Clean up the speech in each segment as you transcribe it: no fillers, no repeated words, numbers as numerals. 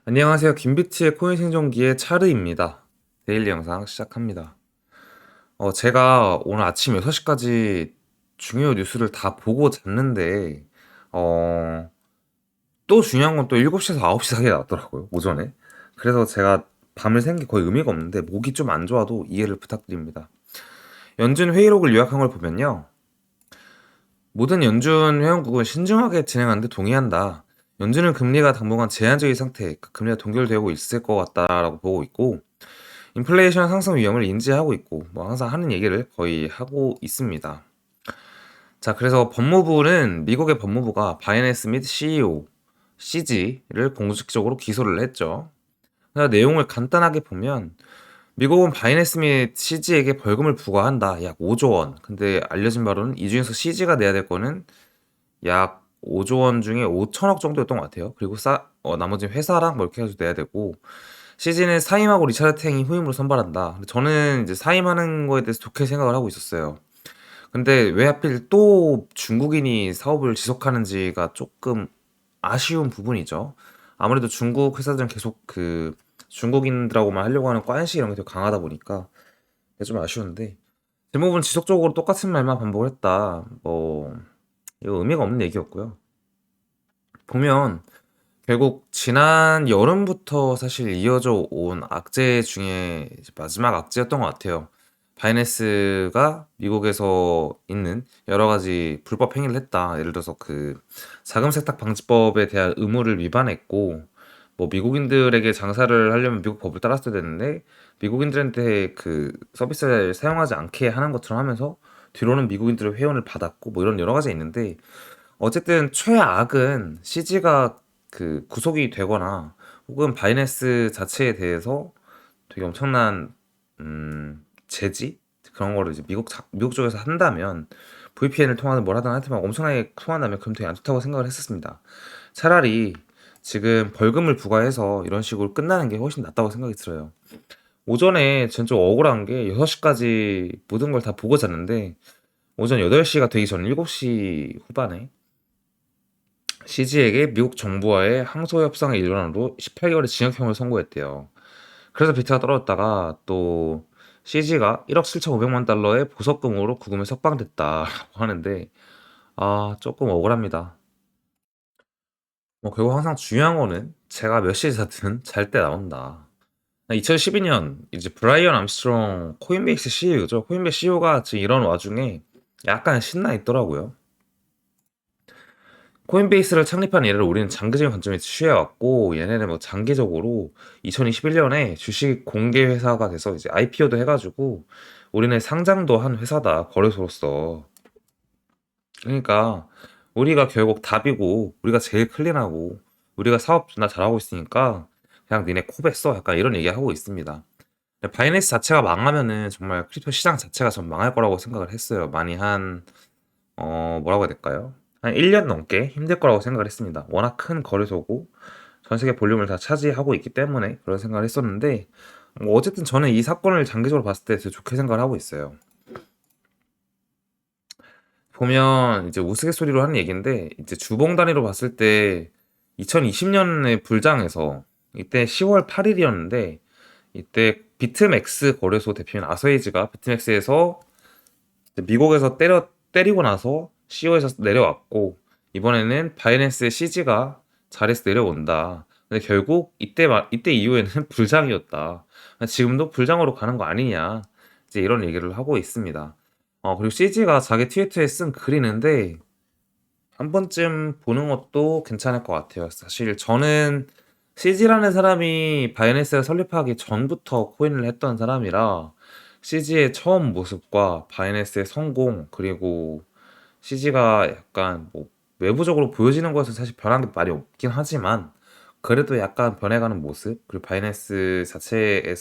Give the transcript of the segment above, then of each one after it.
안녕하세요. 김비치의 코인 생존기의 차르입니다. 데일리 영상 시작합니다. 제가 오늘 아침 6시까지 중요 뉴스를 다 보고 잤는데, 어, 또 중요한 건 또 7시에서 9시 사이에 나왔더라고요. 오전에. 그래서 제가 밤을 샌 게 거의 의미가 없는데, 목이 좀 안 좋아도 이해를 부탁드립니다. 연준 회의록을 요약한 걸 보면요. 모든 연준 회원국은 신중하게 진행하는데 동의한다. 연준은 금리가 당분간 제한적인 상태, 그러니까 금리가 동결되고 있을 것 같다라고 보고 있고, 인플레이션 상승 위험을 인지하고 있고 뭐 항상 하는 얘기를 거의 하고 있습니다. 자, 그래서 법무부는 미국의 법무부가 바이낸스 및 CEO, CG를 공식적으로 기소를 했죠. 내용을 간단하게 보면 미국은 바이낸스 및 CG에게 벌금을 부과한다. 약 5조 원. 근데 알려진 바로는 이 중에서 CG가 내야 될 거는 약 5조 원 중에 5천억 정도였던 것 같아요. 그리고 나머지 회사랑 뭐 이렇게 해서 내야 되고 시즌에 사임하고 리차드 탱이 후임으로 선발한다. 근데 저는 이제 사임하는 거에 대해서 좋게 생각을 하고 있었어요. 근데 왜 하필 또 중국인이 사업을 지속하는지가 조금 아쉬운 부분이죠. 아무래도 중국 회사들은 계속 그 중국인들하고만 하려고 하는 관시 이런 게 되게 강하다 보니까 그게 좀 아쉬운데 대부분 지속적으로 똑같은 말만 반복을 했다. 뭐 이거 의미가 없는 얘기였고요. 보면 결국 지난 여름부터 사실 이어져 온 악재 중에 이제 마지막 악재였던 것 같아요. 바이낸스가 미국에서 있는 여러 가지 불법 행위를 했다. 예를 들어서 그 자금 세탁 방지법에 대한 의무를 위반했고, 뭐 미국인들에게 장사를 하려면 미국 법을 따랐어야 되는데 미국인들한테 그 서비스를 사용하지 않게 하는 것처럼 하면서 뒤로는 미국인들의 회원을 받았고 뭐 이런 여러 가지가 있는데 어쨌든 최악은 CG가 그 구속이 되거나 혹은 바이낸스 자체에 대해서 되게 엄청난 제지 그런 거를 이제 미국 쪽에서 한다면 VPN을 통하든 뭘 하든 하여튼 엄청나게 통한다면 그럼 되게 안 좋다고 생각을 했었습니다. 차라리 지금 벌금을 부과해서 이런 식으로 끝나는 게 훨씬 낫다고 생각이 들어요. 오전에 진짜 억울한 게 6시까지 모든 걸 다 보고 잤는데 오전 8시가 되기 전 7시 후반에 CG에게 미국 정부와의 항소 협상의 일환으로 18개월의 징역형을 선고했대요. 그래서 비트가 떨어졌다가 또 CG가 1억 7,500만 달러의 보석금으로 구금에 석방됐다라고 하는데 조금 억울합니다. 뭐 결국 항상 중요한 거는 제가 몇 시에 자든 잘 때 나온다. 2012년 이제 브라이언 암스트롱 코인베이스 CEO죠. 코인베이스 CEO가 지금 이런 와중에 약간 신나 있더라고요. 코인베이스를 창립한 이래로 우리는 장기적인 관점에서 취해왔고 얘네는 뭐 장기적으로 2021년에 주식 공개 회사가 돼서 이제 IPO도 해가지고 우리는 상장도 한 회사다 거래소로서. 그러니까 우리가 결국 답이고 우리가 제일 클린하고 우리가 사업 존나 잘하고 있으니까 그냥 니네 코베 써 약간 이런 얘기하고 있습니다. 바이낸스 자체가 망하면은 정말 크립토 시장 자체가 전 망할 거라고 생각을 했어요. 많이 뭐라고 해야 될까요? 한 1년 넘게 힘들 거라고 생각을 했습니다. 워낙 큰 거래소고 전 세계 볼륨을 다 차지하고 있기 때문에 그런 생각을 했었는데 뭐 어쨌든 저는 이 사건을 장기적으로 봤을 때 되게 좋게 생각을 하고 있어요. 보면 이제 우스갯소리로 하는 얘기인데 이제 주봉 단위로 봤을 때 2020년에 불장에서 이때 10월 8일이었는데 이때 비트맥스 거래소 대표인 아서이즈가 비트맥스에서 미국에서 때리고 나서 CEO에서 내려왔고 이번에는 바이낸스의 CG가 자리에서 내려온다. 근데 결국 이때 이후에는 불장이었다. 지금도 불장으로 가는 거 아니냐. 이제 이런 얘기를 하고 있습니다. 그리고 CG가 자기 트위터에 쓴 글이는데 한 번쯤 보는 것도 괜찮을 것 같아요. 사실 저는 CG라는 사람이 바이낸스가 설립하기 전부터 코인을 했던 사람이라 CG의 처음 모습과 바이낸스의 성공 그리고 CG가 약간 뭐 외부적으로 보여지는 것은 사실 변한 게 많이 없긴 하지만 그래도 약간 변해가는 모습 그리고 바이낸스 자체의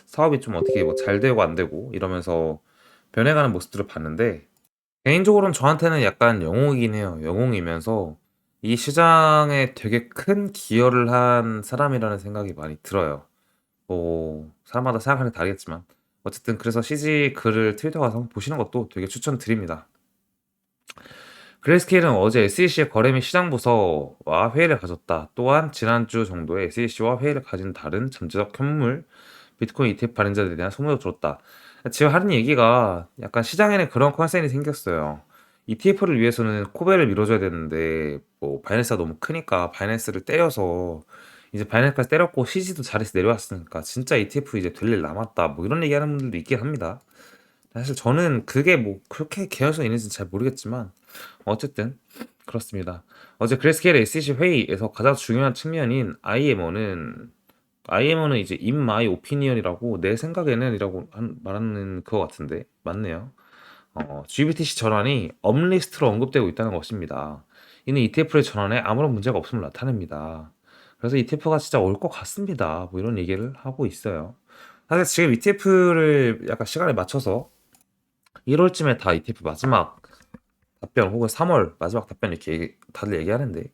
사업이 좀 어떻게 뭐 잘 되고 안 되고 이러면서 변해가는 모습들을 봤는데 개인적으로는 저한테는 약간 영웅이긴 해요. 영웅이면서 이 시장에 되게 큰 기여를 한 사람이라는 생각이 많이 들어요. 뭐 사람마다 생각하는 게 다르겠지만 어쨌든 그래서 CG 글을 트위터 가서 한번 보시는 것도 되게 추천드립니다. 그레이스케일은 어제 SEC의 거래 및 시장 부서와 회의를 가졌다. 또한 지난주 정도에 SEC와 회의를 가진 다른 잠재적 현물 비트코인 ETF 발행자들에 대한 소문도 들었다. 지금 하는 얘기가 약간 시장에는 그런 컨센이 생겼어요. ETF를 위해서는 코베를 밀어줘야 되는데 뭐 바이낸스가 너무 크니까 바이낸스를 때려서 이제 바이낸스까지 때렸고 CG도 잘해서 내려왔으니까 진짜 ETF 이제 될 일 남았다. 뭐 이런 얘기하는 분들도 있긴 합니다. 사실 저는 그게 뭐 그렇게 개연성 있는지는 잘 모르겠지만 어쨌든 그렇습니다. 어제 그레스케일의 SEC 회의에서 가장 중요한 측면인 IMO는 이제 in my opinion이라고 내 생각에는이라고 말하는 그거 같은데 맞네요. GBTC 전환이 업리스트로 언급되고 있다는 것입니다. 이는 ETF의 전환에 아무런 문제가 없음을 나타냅니다. 그래서 ETF가 진짜 올 것 같습니다. 뭐 이런 얘기를 하고 있어요. 사실 지금 ETF를 약간 시간에 맞춰서 1월쯤에 다 ETF 마지막 답변 혹은 3월 마지막 답변 이렇게 다들 얘기하는데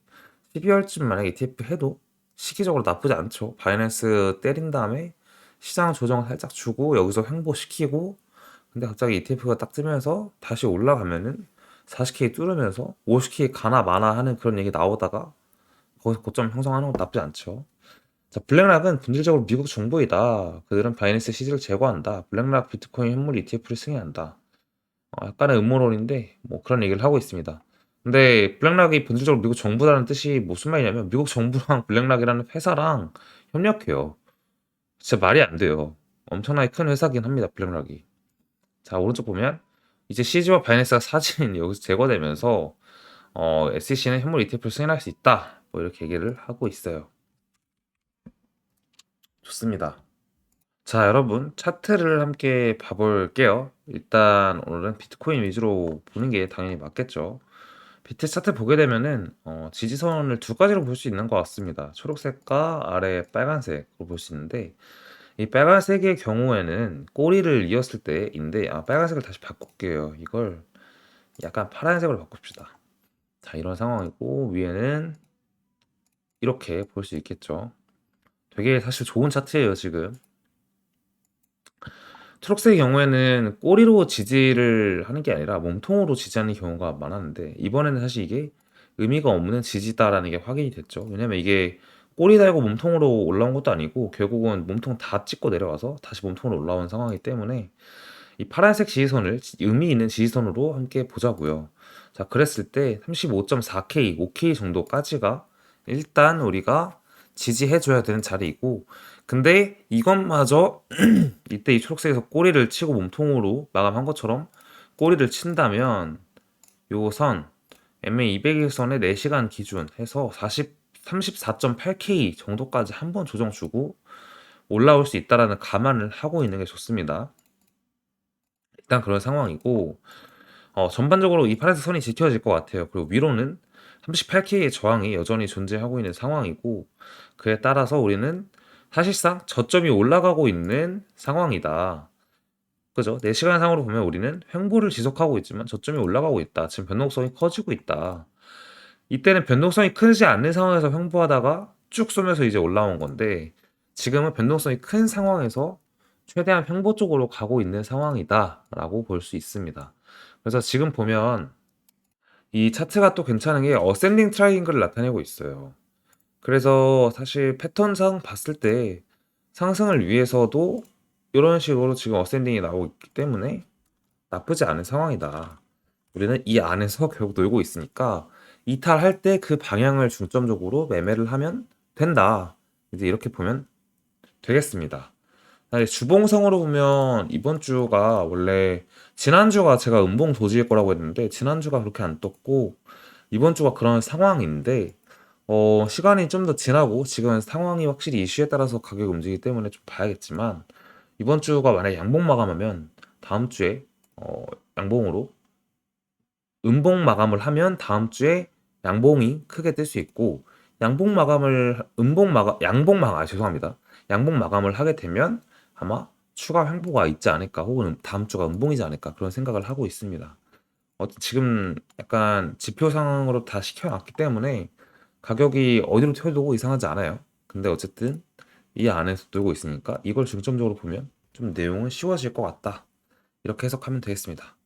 12월쯤 만약에 ETF 해도 시기적으로 나쁘지 않죠. 바이낸스 때린 다음에 시장 조정 살짝 주고 여기서 횡보시키고 근데 갑자기 ETF가 딱 뜨면서 다시 올라가면은 40K 뚫으면서 50K 가나 마나 하는 그런 얘기 나오다가 거기서 고점 형성하는 건 나쁘지 않죠. 자, 블랙락은 본질적으로 미국 정부이다. 그들은 바이낸스 시즈를 제거한다. 블랙락 비트코인 현물 ETF를 승인한다. 약간의 음모론인데 뭐 그런 얘기를 하고 있습니다. 근데 블랙락이 본질적으로 미국 정부라는 뜻이 무슨 말이냐면 미국 정부랑 블랙락이라는 회사랑 협력해요. 진짜 말이 안 돼요. 엄청나게 큰 회사긴 합니다. 블랙락이. 자, 오른쪽 보면 이제 CG와 바이낸스가 사진이 여기서 제거되면서 SEC는 현물 ETF를 승인할 수 있다. 뭐 이렇게 얘기를 하고 있어요. 좋습니다. 자, 여러분 차트를 함께 봐볼게요. 일단 오늘은 비트코인 위주로 보는 게 당연히 맞겠죠. 비트 차트 보게 되면은 지지선을 두 가지로 볼 수 있는 것 같습니다. 초록색과 아래 빨간색으로 볼 수 있는데 이 빨간색의 경우에는 꼬리를 이었을 때인데 빨간색을 다시 바꿀게요. 이걸 약간 파란색으로 바꿉시다. 자, 이런 상황이고 위에는 이렇게 볼 수 있겠죠. 되게 사실 좋은 차트예요, 지금. 초록색의 경우에는 꼬리로 지지를 하는 게 아니라 몸통으로 지지하는 경우가 많았는데 이번에는 사실 이게 의미가 없는 지지다라는 게 확인이 됐죠. 왜냐면 이게 꼬리 달고 몸통으로 올라온 것도 아니고 결국은 몸통 다 찍고 내려와서 다시 몸통으로 올라온 상황이기 때문에 이 파란색 지지선을 의미 있는 지지선으로 함께 보자고요. 자, 그랬을 때 35.4K, 5K 정도까지가 일단 우리가 지지해줘야 되는 자리이고 근데 이것마저 이때 이 초록색에서 꼬리를 치고 몸통으로 마감한 것처럼 꼬리를 친다면 요 선 MA200일선의 4시간 기준 해서 34.8K 정도까지 한번 조정 주고 올라올 수 있다라는 감안을 하고 있는 게 좋습니다. 일단 그런 상황이고 전반적으로 이 파란색 선이 지켜질 것 같아요. 그리고 위로는 38K의 저항이 여전히 존재하고 있는 상황이고 그에 따라서 우리는 사실상 저점이 올라가고 있는 상황이다. 그죠? 4시간 상으로 보면 우리는 횡보를 지속하고 있지만 저점이 올라가고 있다. 지금 변동성이 커지고 있다. 이때는 변동성이 크지 않는 상황에서 횡보하다가 쭉 쏘면서 이제 올라온 건데 지금은 변동성이 큰 상황에서 최대한 횡보 쪽으로 가고 있는 상황이다라고 볼 수 있습니다. 그래서 지금 보면 이 차트가 또 괜찮은 게 어센딩 트라이앵글을 나타내고 있어요. 그래서 사실 패턴상 봤을 때 상승을 위해서도 이런 식으로 지금 어센딩이 나오고 있기 때문에 나쁘지 않은 상황이다. 우리는 이 안에서 결국 놀고 있으니까 이탈할 때 그 방향을 중점적으로 매매를 하면 된다. 이제 이렇게 보면 되겠습니다. 사실 주봉성으로 보면 이번 주가 원래 지난주가 제가 음봉 도지일 거라고 했는데 지난주가 그렇게 안 떴고 이번 주가 그런 상황인데 시간이 좀 더 지나고 지금은 상황이 확실히 이슈에 따라서 가격이 움직이기 때문에 좀 봐야겠지만 이번 주가 만약에 양봉 마감하면 다음 주에 양봉으로 음봉 마감을 하면 다음 주에 양봉이 크게 뜰 수 있고 양봉 마감 죄송합니다. 양봉 마감을 하게 되면 아마 추가 횡보가 있지 않을까 혹은 다음 주가 음봉이지 않을까 그런 생각을 하고 있습니다. 지금 약간 지표상으로 다 시켜놨기 때문에 가격이 어디로 튀어도 이상하지 않아요. 근데 어쨌든 이 안에서 놀고 있으니까 이걸 중점적으로 보면 좀 내용은 쉬워질 것 같다. 이렇게 해석하면 되겠습니다.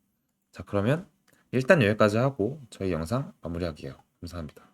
자, 그러면 일단 여기까지 하고 저희 영상 마무리할게요. 감사합니다.